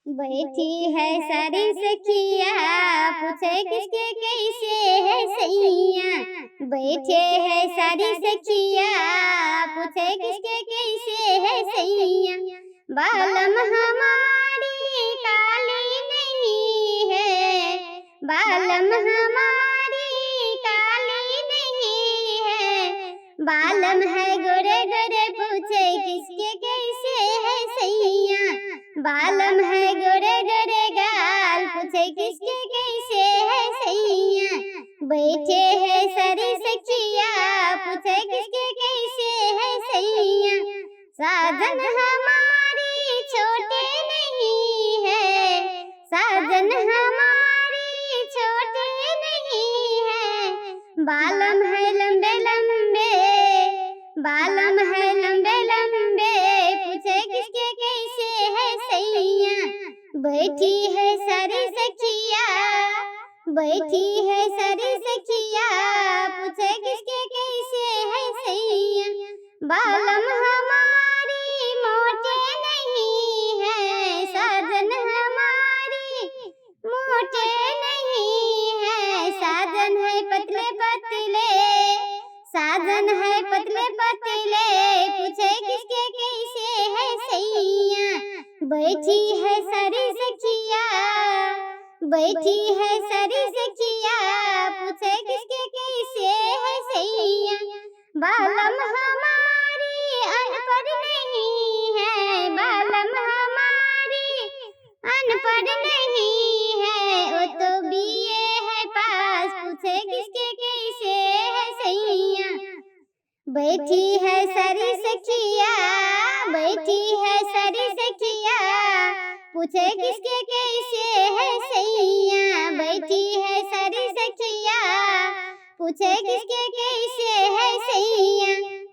बैठी है सारी सखिया, पूछे किसके कैसे है सैया। बैठे है सारी सखिया, पूछे किसके कैसे है सैया। बालम हमारी काली नहीं है, बालम हमारी काली नहीं है। बालम है गोरे गोरे, पूछे किसके कैसे है सैया। बालम है गोरे गोरे गाल, पूछे किसके कैसे है सैया। बैठे है सारी सखिया, पूछे किसके कैसे है सैया। साजन हमारी छोटे नहीं है, साजन हमारी छोटे नहीं है। बालम है लंबे लंबे, बालम है लंबे लंबे, पूछे किसके कैसे है सैया। बैठी है सारी सखिया, बैठी है सारी सखिया, पूछे किसके कैसे है सैया। बालम हमारी मोटे नहीं है, साजन हमारी मोटे नहीं है। साजन है पतले पतले, साजन है पतले पतले, पूछे किसके कैसे है सैया। बैठी है सारी सखिया, बैठी है सारी सखिया, पूछे किसके कैसे है सैया। बालम हमारी अनपढ़ नहीं है, बालम हमारी अनपढ़ नहीं है। वो तो बीए है पास, पूछे किसके कैसे है सैया। बैठी है सारी सखिया, बैठी है सारी सखिया, पूछे किसके कैसे है सैया। बैठी है सारी सखिया, पूछे किसके कैसे है सैया।